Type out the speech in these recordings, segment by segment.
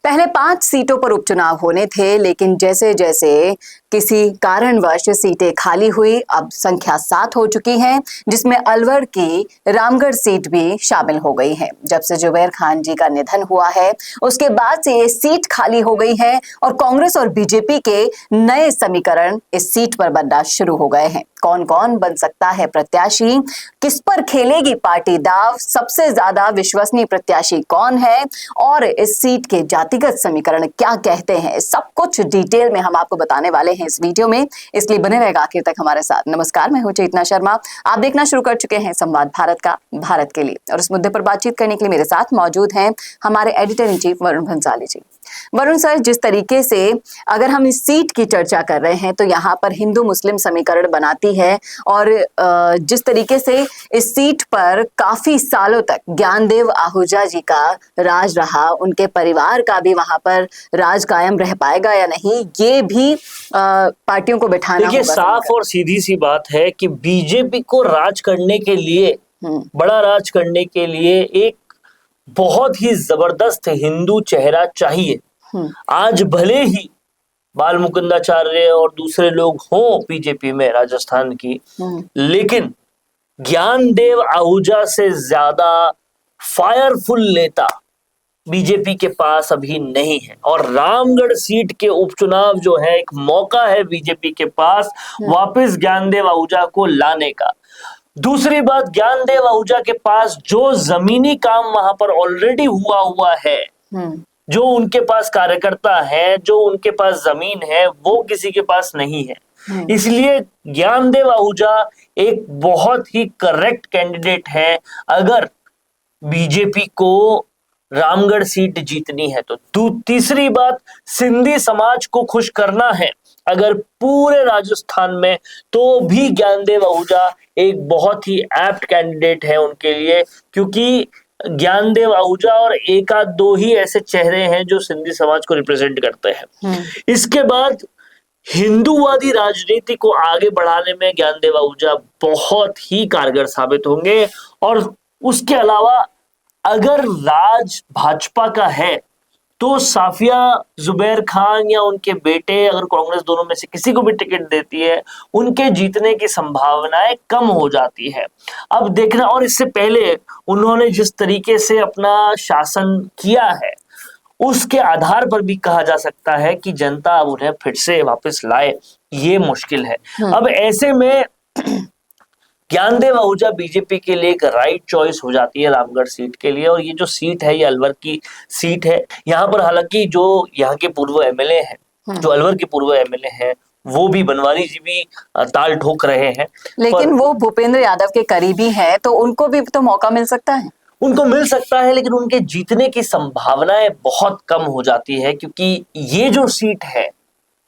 पहले 5 सीटों पर उपचुनाव होने थे, लेकिन जैसे जैसे किसी कारणवश सीटें खाली हुई, अब संख्या 7 हो चुकी है, जिसमें अलवर की रामगढ़ सीट भी शामिल हो गई है। जब से जुबैर खान जी का निधन हुआ है, उसके बाद से ये सीट खाली हो गई है और कांग्रेस और बीजेपी के नए समीकरण इस सीट पर बनना शुरू हो गए हैं। कौन कौन बन सकता है प्रत्याशी, किस पर खेलेगी पार्टी दाव, सबसे ज्यादा विश्वसनीय प्रत्याशी कौन है और इस सीट के जातिगत समीकरण क्या कहते हैं, सब कुछ डिटेल में हम आपको बताने वाले हैं इस वीडियो में, इसलिए बने रहेगा आखिर तक हमारे साथ। नमस्कार, मैं हूं चेतना शर्मा। आप देखना शुरू कर चुके हैं संवाद भारत का, भारत के लिए, और इस मुद्दे पर बातचीत करने के लिए मेरे साथ मौजूद हैं हमारे editor in chief Varun Bhansali ji. Varun sir, जिस तरीके से अगर हम इस सीट की चर्चा कर रहे हैं तो यहाँ पर हिंदू मुस्लिम समीकरण बनाती है, और जिस तरीके से इस सीट पर काफी सालों तक ज्ञानदेव आहूजा जी का राज रहा, उनके परिवार का भी वहां पर राज कायम रह पाएगा या नहीं, ये भी पार्टियों को बिठाना होगा। साफ और सीधी सी बात है कि बीजेपी को राज करने के लिए, बड़ा राज करने के लिए एक बहुत ही जबरदस्त हिंदू चेहरा चाहिए। आज भले ही बाल मुकुंदाचार्य और दूसरे लोग हों बीजेपी में राजस्थान की, लेकिन ज्ञानदेव आहूजा से ज्यादा फायरफुल नेता बीजेपी के पास अभी नहीं है। और रामगढ़ सीट के उपचुनाव जो है, एक मौका है बीजेपी के पास वापस ज्ञानदेव आहूजा को लाने का। दूसरी बात, ज्ञानदेव आहूजा के पास जो जमीनी काम वहां पर ऑलरेडी हुआ है, जो उनके पास कार्यकर्ता है, जो उनके पास जमीन है, वो किसी के पास नहीं है। इसलिए ज्ञानदेव आहूजा एक बहुत ही करेक्ट कैंडिडेट है अगर बीजेपी को रामगढ़ सीट जीतनी है तो। तीसरी बात, सिंधी समाज को खुश करना है अगर पूरे राजस्थान में, तो भी ज्ञानदेव आहूजा एक बहुत ही एप्ट कैंडिडेट है उनके लिए, क्योंकि ज्ञानदेव आहूजा और एक आध दो ही ऐसे चेहरे हैं जो सिंधी समाज को रिप्रेजेंट करते हैं। इसके बाद हिंदूवादी राजनीति को आगे बढ़ाने में ज्ञानदेव आहूजा बहुत ही कारगर साबित होंगे। और उसके अलावा अगर राज भाजपा का है तो साफिया जुबैर खान या उनके बेटे, अगर कांग्रेस दोनों में से किसी को भी टिकट देती है, उनके जीतने की संभावनाएं कम हो जाती है। अब देखना, और इससे पहले उन्होंने जिस तरीके से अपना शासन किया है उसके आधार पर भी कहा जा सकता है कि जनता अब उन्हें फिर से वापस लाए, ये मुश्किल है। अब ऐसे में ज्ञानदेव आहूजा बीजेपी के लिए एक राइट चॉइस हो जाती है रामगढ़ सीट के लिए। और ये जो सीट है, ये अलवर की सीट है। यहाँ पर हालांकि जो यहाँ के पूर्व एमएलए हैं, जो अलवर के पूर्व एमएलए हैं, वो भी, बनवारी जी भी ताल ठोक रहे हैं, लेकिन वो भूपेंद्र यादव के करीबी हैं, तो उनको भी तो मौका मिल सकता है। उनको मिल सकता है, लेकिन उनके जीतने की संभावनाएं बहुत कम हो जाती है, क्योंकि ये जो सीट है,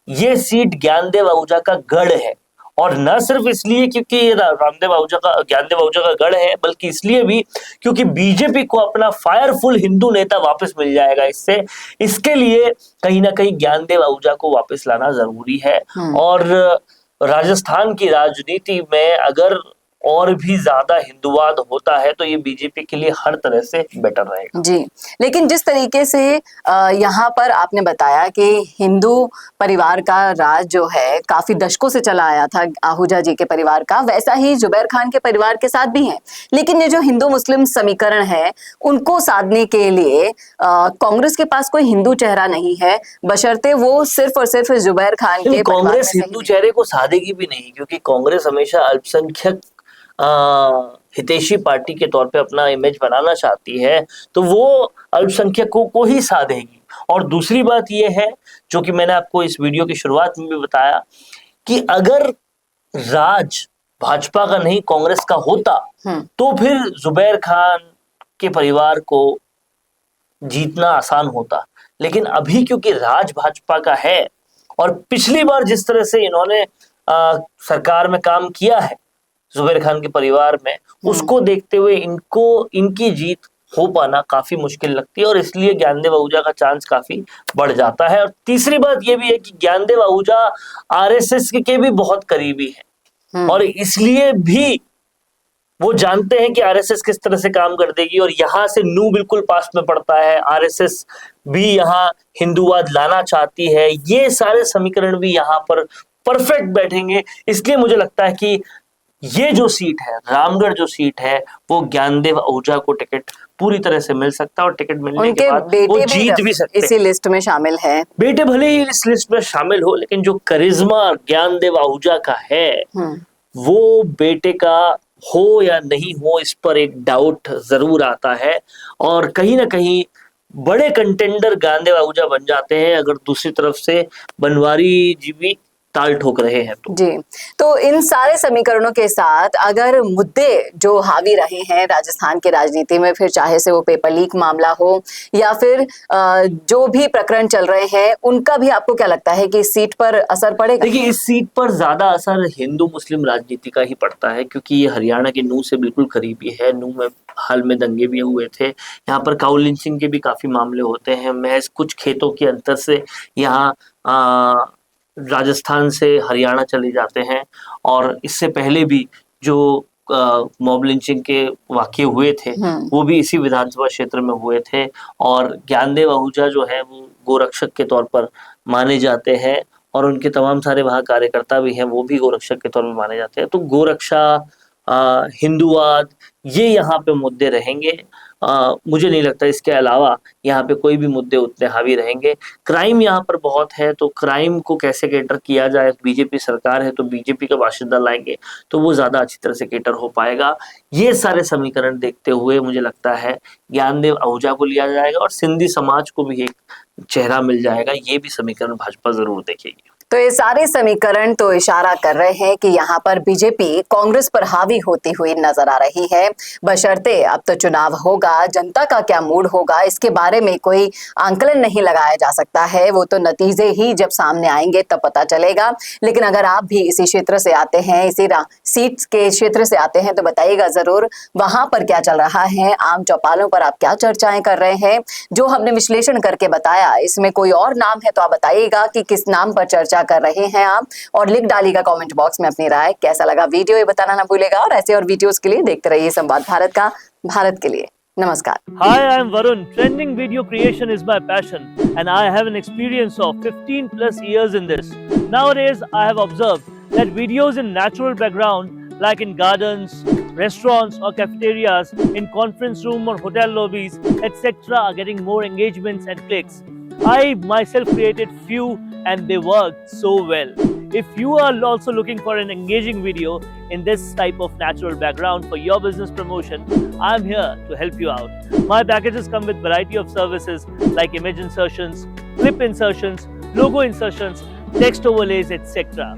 ये सीट ज्ञानदेव आहूजा का गढ़ है। और न सिर्फ इसलिए क्योंकि ज्ञानदेव आहूजा का गढ़ है, बल्कि इसलिए भी क्योंकि बीजेपी को अपना फायरफुल हिंदू नेता वापस मिल जाएगा इससे। इसके लिए कहीं ना कहीं ज्ञानदेव आहूजा को वापस लाना जरूरी है। और राजस्थान की राजनीति में अगर और भी ज्यादा हिंदुवाद होता है तो ये बीजेपी के लिए हर तरह से बेटर रहेगा। जी, लेकिन जिस तरीके से यहाँ पर आपने बताया कि हिंदू परिवार का राज जो है काफी दशकों से चला आया था आहूजा जी के परिवार का, वैसा ही जुबैर खान के परिवार के साथ भी है। लेकिन ये जो हिंदू मुस्लिम समीकरण है, उनको साधने के लिए कांग्रेस के पास कोई हिंदू चेहरा नहीं है, बशर्ते वो सिर्फ और सिर्फ जुबैर खान के। कांग्रेस हिंदू चेहरे को साधेगी भी नहीं, क्योंकि कांग्रेस हमेशा अल्पसंख्यक हितैषी पार्टी के तौर पे अपना इमेज बनाना चाहती है, तो वो अल्पसंख्यकों को ही साधेगी। और दूसरी बात ये है, जो कि मैंने आपको इस वीडियो की शुरुआत में भी बताया, कि अगर राज भाजपा का नहीं कांग्रेस का होता तो फिर जुबैर खान के परिवार को जीतना आसान होता। लेकिन अभी क्योंकि राज भाजपा का है, और पिछली बार जिस तरह से इन्होंने सरकार में काम किया है जुबैर खान के परिवार में, उसको देखते हुए इनकी जीत हो पाना काफी मुश्किल लगती है, और इसलिए ज्ञानदेव आहूजा का चांस काफी बढ़ जाता है। और तीसरी बात यह भी है कि ज्ञानदेव आहूजा आरएसएस के भी बहुत करीबी है, और इसलिए भी वो जानते हैं कि आरएसएस किस तरह से काम कर देगी, और यहाँ से नू बिल्कुल पास में पड़ता है, आरएसएस भी यहाँ हिंदूवाद लाना चाहती है, ये सारे समीकरण भी यहाँ पर परफेक्ट बैठेंगे। इसलिए मुझे लगता है कि ये जो सीट है, रामगढ़ जो सीट है, वो ज्ञानदेव आहूजा को टिकट पूरी तरह से मिल सकता है, और टिकट मिलने के बाद वो जीत भी सकते हैं। इसी लिस्ट में शामिल है। बेटे भले ही इस लिस्ट में शामिल हो, लेकिन जो करिश्मा ज्ञानदेव आहूजा का है, वो बेटे का हो या नहीं हो, इस पर एक डाउट जरूर आता है। और कहीं ना कहीं बड़े कंटेंडर ज्ञानदेव आहूजा बन जाते हैं अगर दूसरी तरफ से बनवारी जी भी ताल ठोक रहे हैं तो। जी, तो इन सारे समीकरणों के साथ अगर मुद्दे जो हावी रहे हैं राजस्थान के राजनीति में, फिर चाहे से वो पेपर लीक मामला हो या फिर जो भी प्रकरण चल रहे हैं, उनका भी आपको क्या लगता है कि इस सीट पर असर पड़ेगा? देखिए, इस सीट पर ज्यादा असर हिंदू मुस्लिम राजनीति का ही पड़ता है, क्योंकि ये हरियाणा के नूह से बिल्कुल करीबी है। नूह में हाल में दंगे भी हुए थे, यहाँ पर काऊ लिंचिंग के भी काफी मामले होते हैं। महज कुछ खेतों के अंतर से यहाँ राजस्थान से हरियाणा चले जाते हैं, और इससे पहले भी जो मॉब लिंचिंग के वाकये हुए थे वो भी इसी विधानसभा क्षेत्र में हुए थे। और ज्ञानदेव आहूजा जो है वो गोरक्षक के तौर पर माने जाते हैं, और उनके तमाम सारे वहाँ कार्यकर्ता भी हैं, वो भी गोरक्षक के तौर पर माने जाते हैं। तो गोरक्षा, हिंदूवाद, ये यहाँ पे मुद्दे रहेंगे। मुझे नहीं लगता इसके अलावा यहाँ पे कोई भी मुद्दे उतने हावी रहेंगे। क्राइम यहाँ पर बहुत है, तो क्राइम को कैसे कैटर किया जाए, बीजेपी सरकार है तो बीजेपी का बाशिंदा लाएंगे तो वो ज्यादा अच्छी तरह से कैटर हो पाएगा। ये सारे समीकरण देखते हुए मुझे लगता है ज्ञानदेव आहूजा को लिया जाएगा, और सिंधी समाज को भी एक चेहरा मिल जाएगा। ये भी समीकरण भाजपा जरूर देखेगी। तो ये सारे समीकरण तो इशारा कर रहे हैं कि यहाँ पर बीजेपी कांग्रेस पर हावी होती हुई नजर आ रही है। बशर्ते अब तो चुनाव होगा, जनता का क्या मूड होगा इसके बारे में कोई आंकलन नहीं लगाया जा सकता है, वो तो नतीजे ही जब सामने आएंगे तब पता चलेगा। लेकिन अगर आप भी इसी क्षेत्र से आते हैं, इसी सीट के क्षेत्र से आते हैं, तो बताइएगा जरूर वहां पर क्या चल रहा है, आम चौपालों पर आप क्या चर्चाएं कर रहे हैं। जो हमने विश्लेषण करके बताया, इसमें कोई और नाम है तो आप बताइएगा कि किस नाम पर चर्चा कर रहे हैं आप, और लिख डालिएगा कमेंट बॉक्स में अपनी राय। कैसा लगा वीडियो ये बताना ना भूलेगा, और ऐसे और वीडियोस के लिए देखते रहिए संवाद भारत का, भारत के लिए। नमस्कार। Hi, I am Varun. Trending video creation is my passion, and I have an experience of 15 plus years in this. Nowadays, I have observed that videos in natural background, like in gardens, restaurants or cafeterias, in conference room or hotel lobbies, etc., are getting more engagements and clicks. I myself created few and they worked so well. If you are also looking for an engaging video in this type of natural background for your business promotion, I'm here to help you out. My packages come with variety of services like image insertions, clip insertions, logo insertions, text overlays, etc.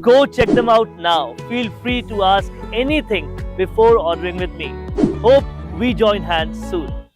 Go check them out now. Feel free to ask anything before ordering with me. Hope we join hands soon.